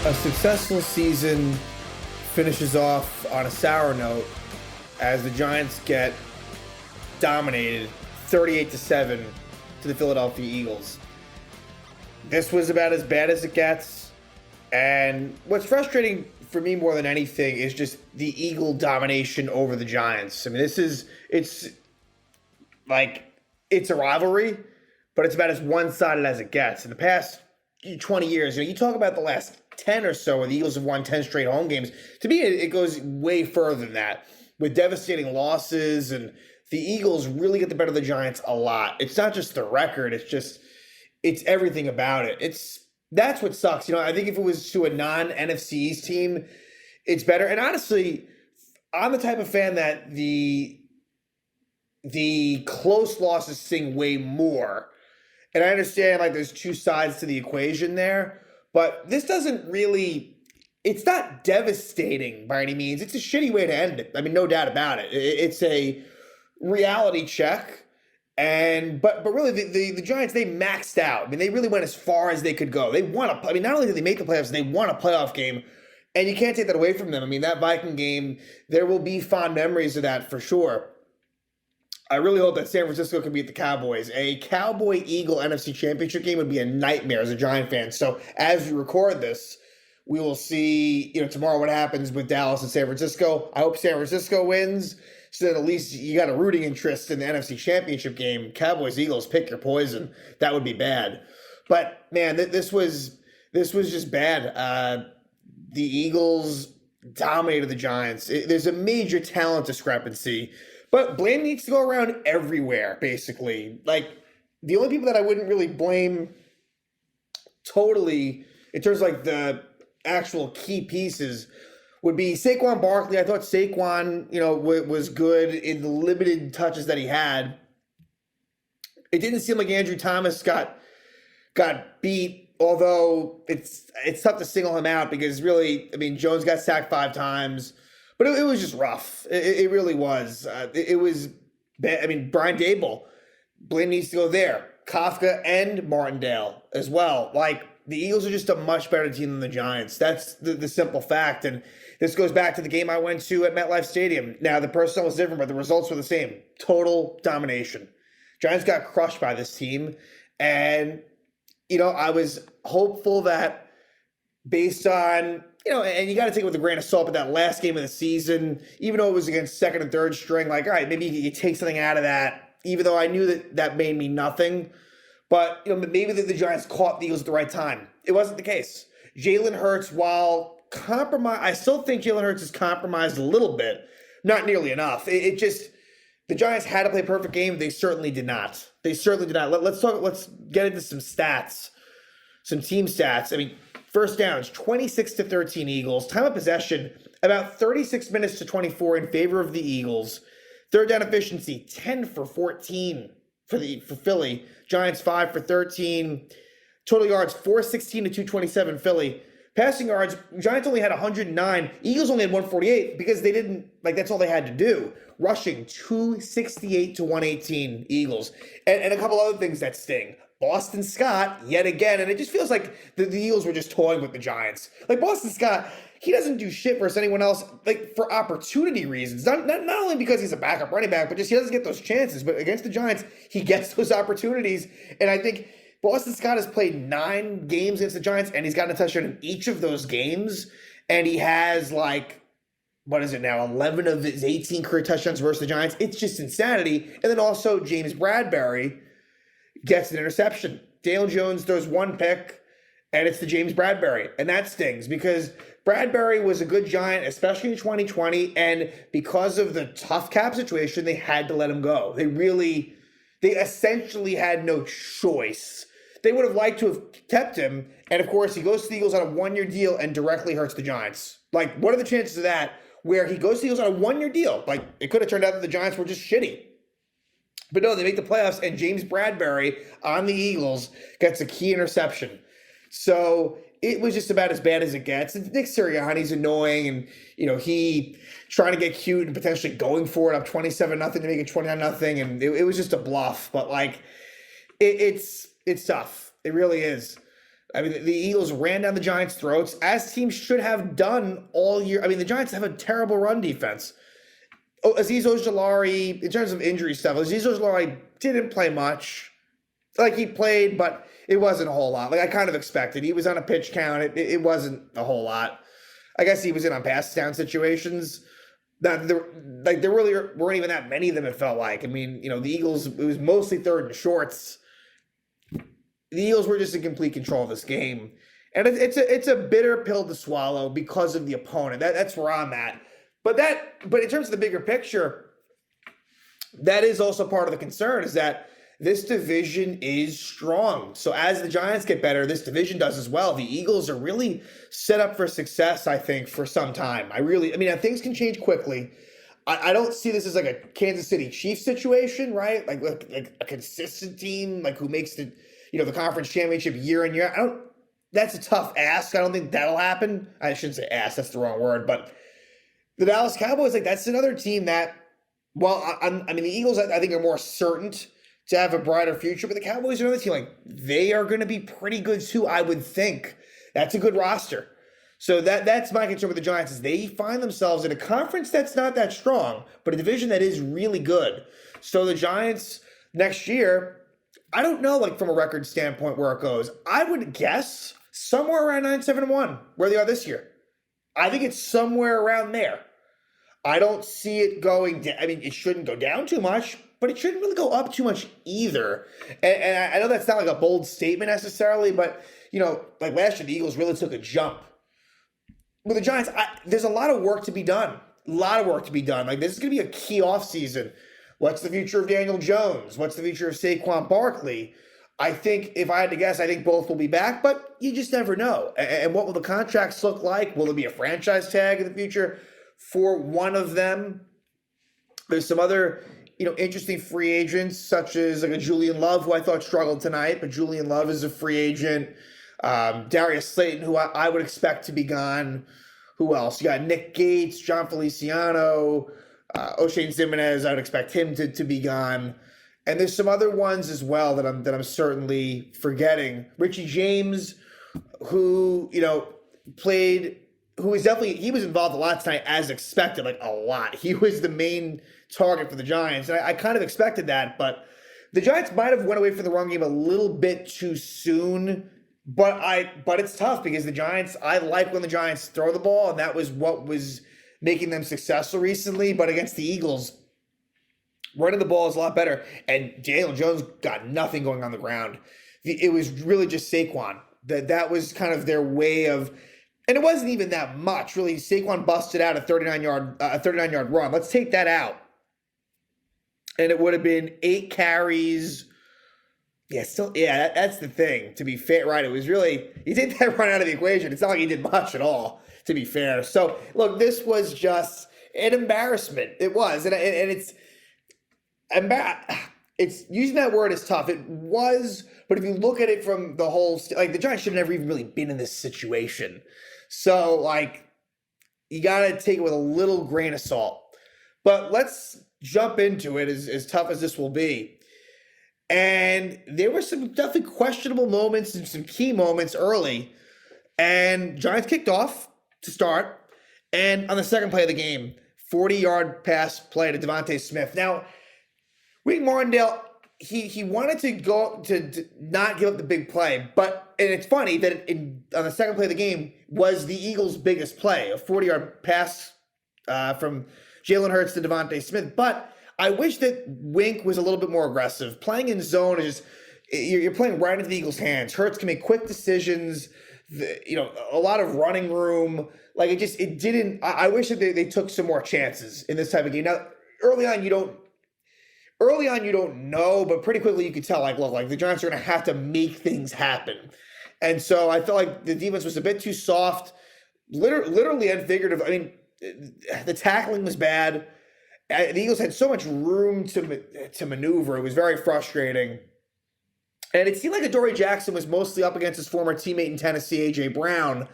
A successful season finishes off on a sour note as the Giants get dominated 38-7 to the Philadelphia Eagles. This was about as bad as it gets. And what's frustrating for me more than anything is just the Eagle domination over the Giants. I mean, it's a rivalry, but it's about as one-sided as it gets. In the past 20 years, you talk about the last 10 or so where the Eagles have won 10 straight home games. To me, it goes way further than that with devastating losses, and the Eagles really get the better of the Giants a lot. It's not just the record, it's everything about it. That's what sucks. I think if it was to a non-NFC East team, it's better. And honestly, I'm the type of fan that the close losses sting way more. And I understand there's two sides to the equation there, but this doesn't really, it's not devastating by any means. It's a shitty way to end it. I mean, no doubt about it. It's a reality check. But really the Giants, they maxed out. I mean, they really went as far as they could go. They won not only did they make the playoffs, they won a playoff game. And you can't take that away from them. I mean, that Viking game, there will be fond memories of that for sure. I really hope that San Francisco can beat the Cowboys. A Cowboy-Eagle NFC Championship game would be a nightmare as a Giant fan. So as we record this, we will see, tomorrow what happens with Dallas and San Francisco. I hope San Francisco wins, so that at least you got a rooting interest in the NFC Championship game. Cowboys-Eagles, pick your poison. That would be bad. But man, this was just bad. The Eagles dominated the Giants. There's a major talent discrepancy. But blame needs to go around everywhere, basically. The only people that I wouldn't really blame totally, in terms of the actual key pieces, would be Saquon Barkley. I thought Saquon, was good in the limited touches that he had. It didn't seem like Andrew Thomas got beat, although it's tough to single him out because really, Jones got sacked 5 times. But it was just rough. It really was. It was bad. Brian Dable, blame needs to go there. Kafka and Martindale as well. The Eagles are just a much better team than the Giants. That's the simple fact. And this goes back to the game I went to at MetLife Stadium. Now, the personnel was different, but the results were the same. Total domination. Giants got crushed by this team. And, I was hopeful that based on and you got to take it with a grain of salt, but that last game of the season, even though it was against second and third string, all right, maybe you take something out of that, even though I knew that made me nothing. But, maybe the Giants caught the Eagles at the right time. It wasn't the case. Jalen Hurts, while compromised, I still think Jalen Hurts is compromised a little bit. Not nearly enough. The Giants had to play a perfect game. They certainly did not. Let's get into some stats, some team stats. First downs, 26-13 Eagles. Time of possession, about 36 minutes to 24 in favor of the Eagles. Third down efficiency, 10 for 14 for Philly. Giants 5 for 13. Total yards, 416 to 227 Philly. Passing yards, Giants only had 109. Eagles only had 148 because they didn't, that's all they had to do. Rushing, 268 to 118 Eagles. And a couple other things that sting. Boston Scott, yet again, and it just feels like the Eagles were just toying with the Giants. Boston Scott, he doesn't do shit versus anyone else, for opportunity reasons. Not only because he's a backup running back, but just he doesn't get those chances. But against the Giants, he gets those opportunities. And I think Boston Scott has played 9 games against the Giants, and he's gotten a touchdown in each of those games. And he has, 11 of his 18 career touchdowns versus the Giants. It's just insanity. And then also James Bradbury gets an interception. Dale Jones throws 1 pick, and it's to James Bradbury. And that stings because Bradbury was a good Giant, especially in 2020. And because of the tough cap situation, they had to let him go. They essentially had no choice. They would have liked to have kept him. And of course, he goes to the Eagles on a 1-year deal and directly hurts the Giants. What are the chances of that where he goes to the Eagles on a 1-year deal? It could have turned out that the Giants were just shitty. But no, they make the playoffs, and James Bradbury on the Eagles gets a key interception. So it was just about as bad as it gets. And Nick Sirianni's annoying, and he trying to get cute and potentially going for it up 27-0 to make it 29-0, and it was just a bluff. But it's tough. It really is. I mean, the Eagles ran down the Giants' throats, as teams should have done all year. I mean, the Giants have a terrible run defense. Oh, Azeez Ojulari, in terms of injury stuff, Azeez Ojulari didn't play much. Like, he played, but it wasn't a whole lot. Like, I kind of expected. He was on a pitch count. It wasn't a whole lot. I guess he was in on pass down situations. There really weren't even that many of them, it felt like. I mean, the Eagles, it was mostly third and shorts. The Eagles were just in complete control of this game. And it's a bitter pill to swallow because of the opponent. That's where I'm at. But in terms of the bigger picture, that is also part of the concern, is that this division is strong. So as the Giants get better, this division does as well. The Eagles are really set up for success, I think, for some time. Things can change quickly. I don't see this as like a Kansas City Chiefs situation, right? Like a consistent team, like who makes the conference championship year in year out. That's a tough ask. I don't think that'll happen. I shouldn't say ask, that's the wrong word. But the Dallas Cowboys, that's another team that, the Eagles, I think, are more certain to have a brighter future, but the Cowboys are another team, they are going to be pretty good too, I would think. That's a good roster. So that's my concern with the Giants, is they find themselves in a conference that's not that strong, but a division that is really good. So the Giants next year, I don't know, from a record standpoint where it goes. I would guess somewhere around 9-7-1, where they are this year. I think it's somewhere around there. I don't see it going down. It shouldn't go down too much, but it shouldn't really go up too much either. And I know that's not a bold statement necessarily, but, last year the Eagles really took a jump. With the Giants, there's a lot of work to be done. This is going to be a key offseason. What's the future of Daniel Jones? What's the future of Saquon Barkley? I think, if I had to guess, I think both will be back, but you just never know. And what will the contracts look like? Will there be a franchise tag in the future for one of them? There's some other, interesting free agents, such as a Julian Love, who I thought struggled tonight, but Julian Love is a free agent. Darius Slayton, who I would expect to be gone. Who else? You got Nick Gates, John Feliciano, O'Shane Zimenez. I would expect him to be gone. And there's some other ones as well that I'm certainly forgetting. Richie James, who played, who was he was involved a lot tonight as expected, a lot. He was the main target for the Giants, and I kind of expected that. But the Giants might have went away from the run game a little bit too soon. But it's tough because the Giants, I like when the Giants throw the ball, and that was what was making them successful recently. But against the Eagles, running the ball is a lot better. And Daniel Jones got nothing going on the ground. It was really just Saquon. That was kind of their way of, and it wasn't even that much, really. Saquon busted out a 39-yard run. Let's take that out. And it would have been 8 carries. Yeah, that's the thing, to be fair, right? It was really, you take that run out of the equation, it's not like he did much at all, to be fair. So, look, this was just an embarrassment. It was, and it's using that word is tough. It was, but if you look at it from the whole, the Giants should have never even really been in this situation. So, you got to take it with a little grain of salt. But let's jump into it, as tough as this will be. And there were some definitely questionable moments and some key moments early. And Giants kicked off to start. And on the second play of the game, 40-yard pass play to Devontae Smith. Now, Wink Martindale, he wanted to go to not give up the big play. And it's funny that on the second play of the game was the Eagles' biggest play, a 40-yard pass from Jalen Hurts to Devontae Smith. But I wish that Wink was a little bit more aggressive. Playing in zone is just, you're playing right into the Eagles' hands. Hurts can make quick decisions, a lot of running room. It didn't, I wish that they took some more chances in this type of game. Now, early on you don't know, but pretty quickly you could tell, the Giants are going to have to make things happen. And so I felt like the defense was a bit too soft, literally and figurative. The tackling was bad. The Eagles had so much room to maneuver. It was very frustrating. And it seemed like Adoree Jackson was mostly up against his former teammate in Tennessee, A.J. Brown.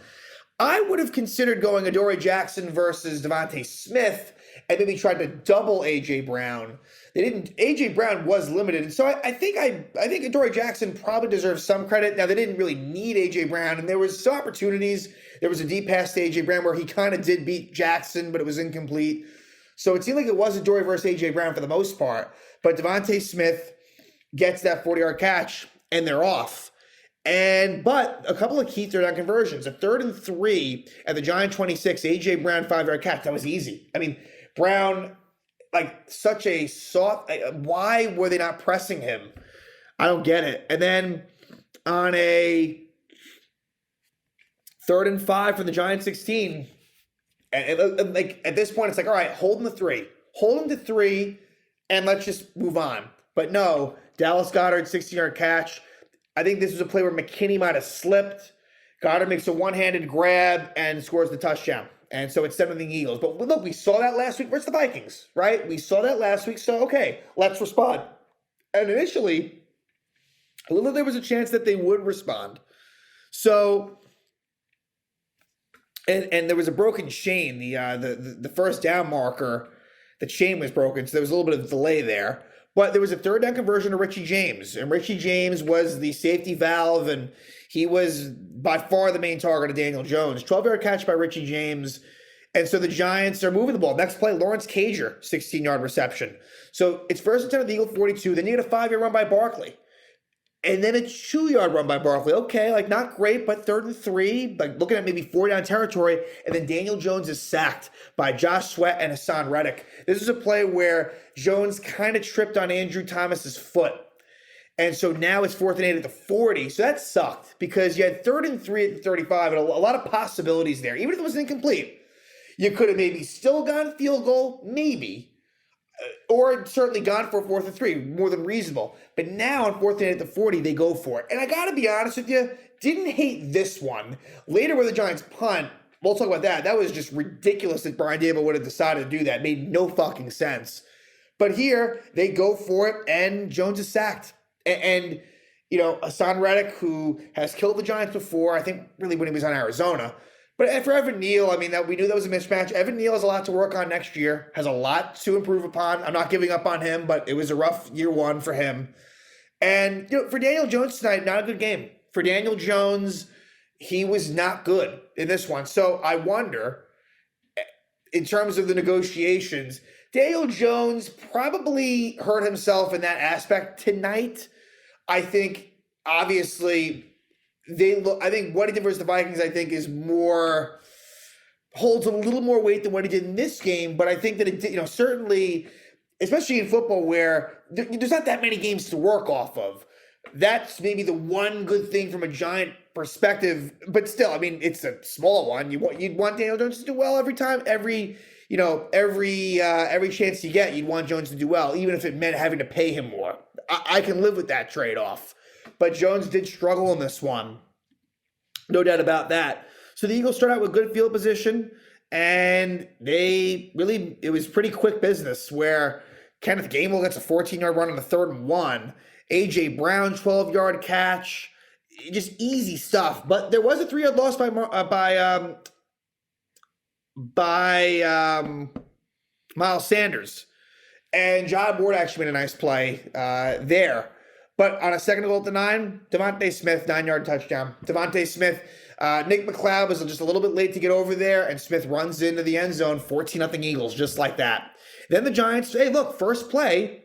I would have considered going Adoree Jackson versus Devontae Smith and maybe tried to double A.J. Brown. They didn't. A.J. Brown was limited, and so I think Adoree Jackson probably deserves some credit. Now, they didn't really need A.J. Brown, and there was some opportunities. There was a deep pass to A.J. Brown where he kind of did beat Jackson, but it was incomplete. So it seemed like it was Adoree versus A.J. Brown for the most part. But Devontae Smith gets that 40-yard catch, and they're off. But a couple of key third down conversions. A 3rd and 3 at the Giant 26, A.J. Brown 5-yard catch. That was easy. I mean, Brown, like such a soft, why were they not pressing him? I don't get it. And then on a 3rd and 5 from the Giant 16, and like at this point, it's like, all right, hold him to 3. Hold him to 3, and let's just move on. But no, Dallas Goedert, 16-yard catch. I think this was a play where McKinney might have slipped. Goddard makes a one-handed grab and scores the touchdown. And so it's 7-0 Eagles. But look, we saw that last week versus the Vikings, right? We saw that last week. So, okay, let's respond. And initially, there was a chance that they would respond. So, and there was a broken chain. The first down marker, the chain was broken. So there was a little bit of delay there. But there was a 3rd down conversion to Richie James. And Richie James was the safety valve, and he was by far the main target of Daniel Jones. 12-yard catch by Richie James. And so the Giants are moving the ball. Next play, Lawrence Cager, 16-yard reception. So it's 1st and 10 at the Eagle 42. Then you get a 5-yard run by Barkley. And then a 2-yard run by Barkley. Okay, like not great, but 3rd and 3, like looking at maybe 4-down territory. And then Daniel Jones is sacked by Josh Sweat and Hassan Reddick. This is a play where Jones kind of tripped on Andrew Thomas's foot. And so now it's 4th and 8 at the 40. So that sucked because you had 3rd and 3 at the 35 and a lot of possibilities there. Even if it was incomplete, you could have maybe still gone field goal, maybe. Or certainly gone for a 4th and 3, more than reasonable. But now on 4th and 8 at the 40, they go for it. And I got to be honest with you, didn't hate this one. Later with the Giants punt, we'll talk about that. That was just ridiculous that Brian Daboll would have decided to do that. It made no fucking sense. But here, they go for it, and Jones is sacked. And you know, Hassan Reddick, who has killed the Giants before, I think really when he was on Arizona. But for Evan Neal, I mean, that we knew that was a mismatch. Evan Neal has a lot to work on next year, has a lot to improve upon. I'm not giving up on him, but it was a rough year one for him. And you know, for Daniel Jones tonight, not a good game. For Daniel Jones, he was not good in this one. So I wonder, in terms of the negotiations, Daniel Jones probably hurt himself in that aspect tonight. I think, obviously, I think what he did versus the Vikings, I think, holds a little more weight than what he did in this game. But I think that it did, you know, certainly, especially in football where there's not that many games to work off of. That's maybe the one good thing from a Giant perspective. But still, I mean, it's a small one. You'd want Daniel Jones to do well every time, every chance you get. You'd want Jones to do well, even if it meant having to pay him more. I can live with that trade-off. But Jones did struggle in this one. No doubt about that. So the Eagles start out with good field position, and it was pretty quick business where Kenneth Gainwell gets a 14-yard run on the 3rd and 1. A.J. Brown, 12-yard catch. Just easy stuff. But there was a 3-yard loss by Miles Sanders. And John Ward actually made a nice play there. But on a 2nd and goal at the 9, Devontae Smith, 9-yard touchdown. Devontae Smith, Nick McLeod was just a little bit late to get over there, and Smith runs into the end zone, 14-0 Eagles, just like that. Then the Giants, hey, look, first play,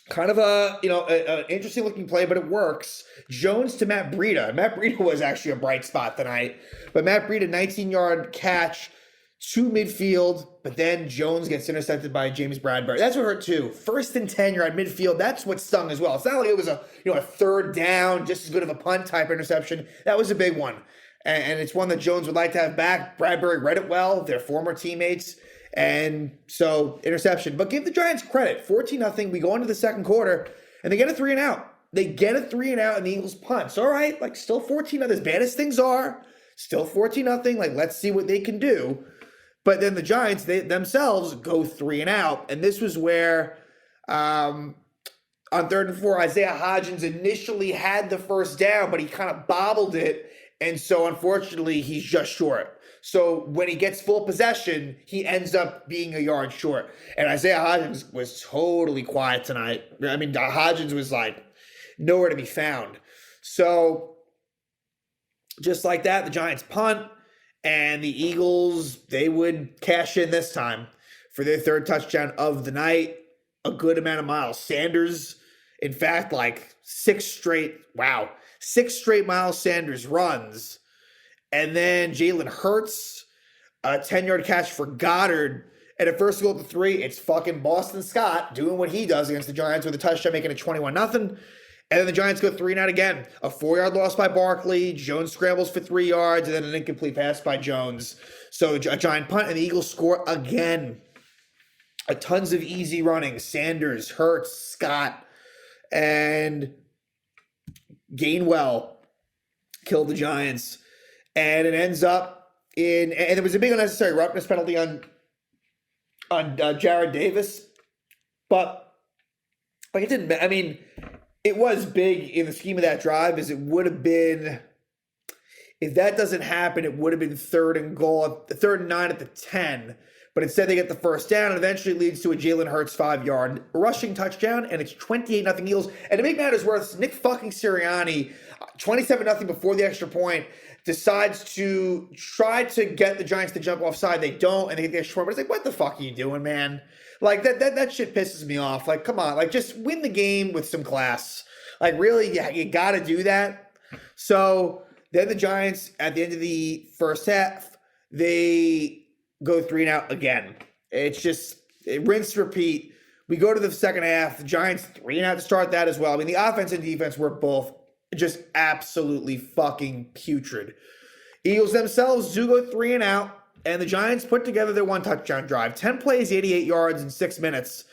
kind of an interesting looking play, but it works. Jones to Matt Breida. Matt Breida was actually a bright spot tonight. But Matt Breida, 19-yard catch to midfield, but then Jones gets intercepted by James Bradbury. That's what hurt too. 1st and 10, you're at midfield. That's what stung as well. It's not like it was a 3rd down, just as good of a punt type interception. That was a big one. And it's one that Jones would like to have back. Bradbury read it well. They're former teammates. And so interception. But give the Giants credit. 14-0. We go into the second quarter and they get a 3 and out. They get a 3 and out and the Eagles punt. So, all right, like still 14-0. As bad as things are, still 14-0. Like, let's see what they can do. But then the Giants, they themselves go 3 and out. And this was where on 3rd and 4, Isaiah Hodgins initially had the first down, but he kind of bobbled it. And so, unfortunately, he's just short. So when he gets full possession, he ends up being a yard short. And Isaiah Hodgins was totally quiet tonight. I mean, Hodgins was like nowhere to be found. So just like that, the Giants punt, and the Eagles, they would cash in this time for their third touchdown of the night. A good amount of Miles Sanders. In fact, like six straight Miles Sanders runs. And then Jalen Hurts, a 10-yard catch for Goddard. And at first goal to 3, it's fucking Boston Scott doing what he does against the Giants with a touchdown, making it 21-0. And then the Giants go 3 and out again. A 4-yard loss by Barkley. Jones scrambles for 3 yards, and then an incomplete pass by Jones. So a Giant punt, and the Eagles score again. Tons of easy running. Sanders, Hurts, Scott, and Gainwell killed the Giants. And it ends up and there was a big unnecessary roughness penalty on Jared Davis. But like it didn't, I mean, it was big in the scheme of that drive, as it would have been, if that doesn't happen, it would have been 3rd and 9 at the 10. But instead they get the first down, and eventually it leads to a Jalen Hurts 5-yard rushing touchdown, and it's 28-0 Eagles. And to make matters worse, Nick fucking Sirianni, 27-0 before the extra point, decides to try to get the Giants to jump offside. They don't, and they get the extra point. But it's like, what the fuck are you doing, man? Like, that shit pisses me off. Like, come on. Like, just win the game with some class. Like, really, you got to do that. So then the Giants, at the end of the first half, they go 3 and out again. It's just rinse, repeat. We go to the second half. The Giants 3 and out to start that as well. I mean, the offense and defense were both just absolutely fucking putrid. Eagles themselves do go 3 and out. And the Giants put together their 1 touchdown drive. 10 plays, 88 yards in 6 minutes.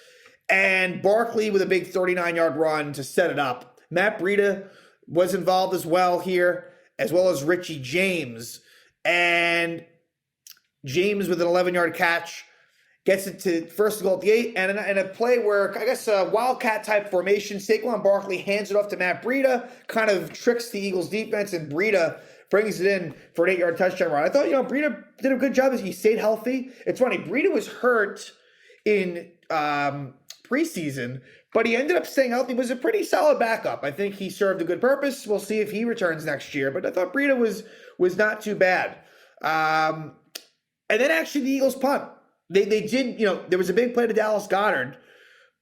And Barkley with a big 39-yard run to set it up. Matt Breida was involved as well here, as well as Richie James. And James with an 11-yard catch gets it to first goal at the 8. And in a play where, I guess, a Wildcat-type formation, Saquon Barkley hands it off to Matt Breida, kind of tricks the Eagles defense, and Breida brings it in for an 8-yard touchdown run. I thought, Breida did a good job as he stayed healthy. It's funny, Breida was hurt in preseason, but he ended up staying healthy. He was a pretty solid backup. I think he served a good purpose. We'll see if he returns next year, but I thought Breida was not too bad. And then actually the Eagles punt. They did, there was a big play to Dallas Goedert,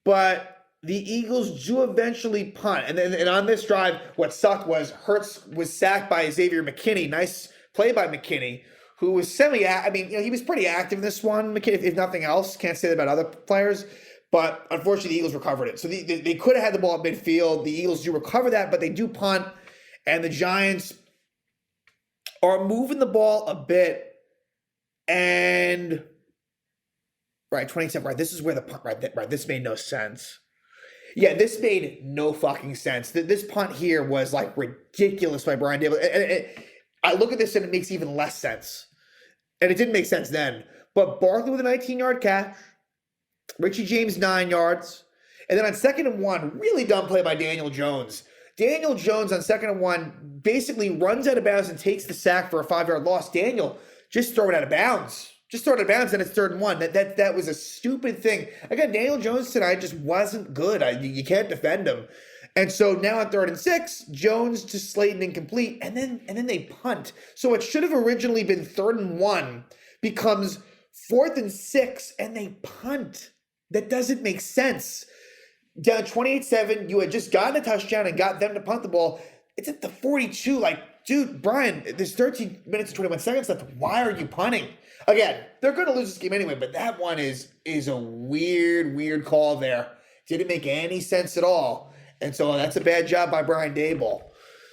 but the Eagles do eventually punt. And on this drive, what sucked was Hurts was sacked by Xavier McKinney. Nice play by McKinney, who was he was pretty active in this one, McKinney, if nothing else. Can't say that about other players. But unfortunately, the Eagles recovered it. So they could have had the ball at midfield. The Eagles do recover that, but they do punt. And the Giants are moving the ball a bit. And, 27, right, this is where the punt, right, this made no sense. Yeah, this made no fucking sense. This punt here was, like, ridiculous by Brian Dable. And I look at this and it makes even less sense. And it didn't make sense then. But Barkley with a 19-yard catch. Richie James, 9 yards. And then on 2nd and 1, really dumb play by Daniel Jones. Daniel Jones on 2nd and 1 basically runs out of bounds and takes the sack for a 5-yard loss. Daniel, just throw it out of bounds. Just throw it out of bounds, and it's 3rd and 1. That was a stupid thing. Again, Daniel Jones tonight just wasn't good. You can't defend him. And so now on 3rd and 6, Jones to Slayton incomplete, and then they punt. So what should have originally been 3rd and 1 becomes 4th and 6, and they punt. That doesn't make sense. Down 28-7, you had just gotten a touchdown and got them to punt the ball. It's at the 42. Like, dude, Brian, there's 13 minutes and 21 seconds left. Why are you punting? Again, they're going to lose this game anyway, but that one is a weird call there. Didn't make any sense at all. And so that's a bad job by Brian Dable.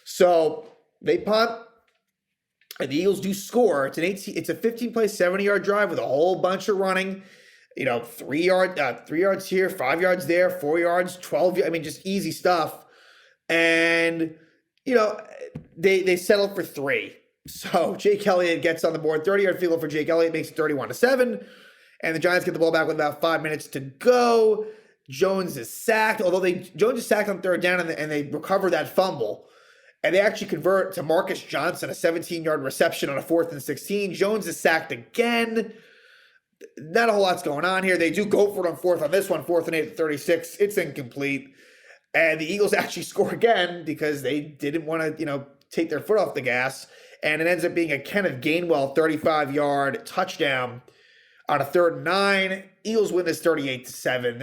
So they punt, and the Eagles do score. It's a 15-play, 70-yard drive with a whole bunch of running. 3 yards here, 5 yards there, 4 yards, 12. I mean, just easy stuff. And they settled for 3. So Jake Elliott gets on the board. 30-yard field goal for Jake Elliott makes it 31-7. And the Giants get the ball back with about 5 minutes to go. Jones is sacked, although Jones is sacked on 3rd down, and they recover that fumble. and they actually convert to Marcus Johnson, a 17-yard reception on a 4th and 16. Jones is sacked again. Not a whole lot's going on here. They do go for it on 4th on this one, 4th and 8 at 36. It's incomplete. And the Eagles actually score again because they didn't want to, take their foot off the gas. And it ends up being a Kenneth Gainwell 35-yard touchdown on a 3rd and 9. Eagles win this 38-7.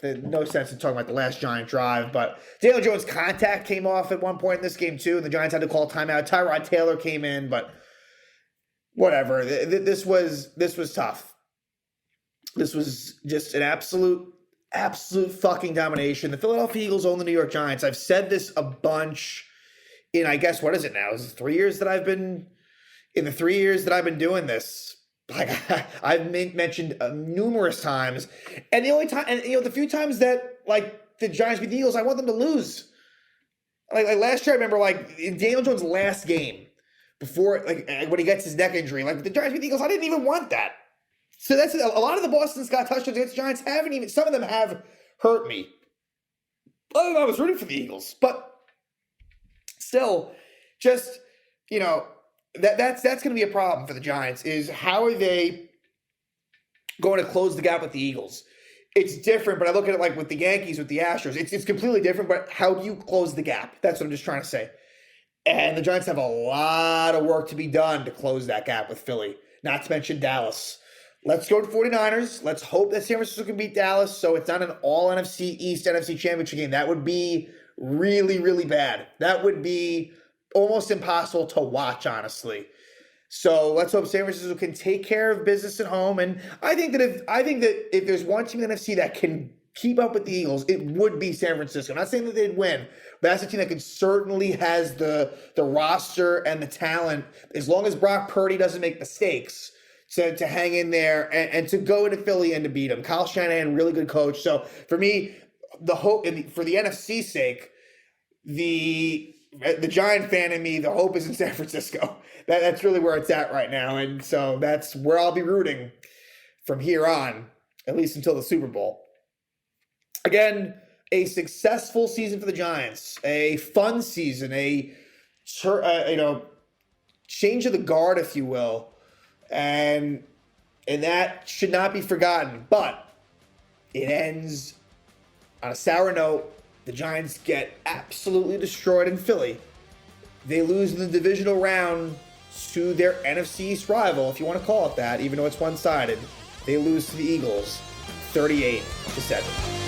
There's, no sense in talking about the last Giant drive, but Daniel Jones' contact came off at one point in this game too, and the Giants had to call timeout. Tyrod Taylor came in, but whatever. This was tough. This was just an absolute fucking domination. The Philadelphia Eagles own the New York Giants. I've said this a bunch in, I guess, what is it now? Is it 3 years that I've been doing this? Like, I've mentioned numerous times, and the only time, and the few times that the Giants beat the Eagles, I want them to lose. Like last year, I remember in Daniel Jones' last game before, when he gets his neck injury, the Giants beat the Eagles, I didn't even want that. So that's a lot of the Boston Scott touchdowns against the Giants haven't even. Some of them have hurt me. I was rooting for the Eagles, but still, just that's going to be a problem for the Giants. Is how are they going to close the gap with the Eagles? It's different, but I look at it with the Yankees, with the Astros. It's completely different, but how do you close the gap? That's what I'm just trying to say. And the Giants have a lot of work to be done to close that gap with Philly, not to mention Dallas. Let's go to 49ers. Let's hope that San Francisco can beat Dallas so it's not an all-NFC East NFC Championship game. That would be really, really bad. That would be almost impossible to watch, honestly. So let's hope San Francisco can take care of business at home. And I think that if there's one team in the NFC that can keep up with the Eagles, it would be San Francisco. I'm not saying that they'd win, but that's a team that certainly has the roster and the talent, as long as Brock Purdy doesn't make mistakes, to hang in there and to go into Philly and to beat them. Kyle Shanahan, really good coach. So for me, the hope, for the NFC's sake, the Giant fan in me, the hope is in San Francisco. That's really where it's at right now. And so that's where I'll be rooting from here on, at least until the Super Bowl. Again, a successful season for the Giants, a fun season, a change of the guard, if you will. And that should not be forgotten. But it ends on a sour note. The Giants get absolutely destroyed in Philly. They lose in the divisional round to their NFC East rival, if you want to call it that, even though it's one-sided. They lose to the Eagles 38-7.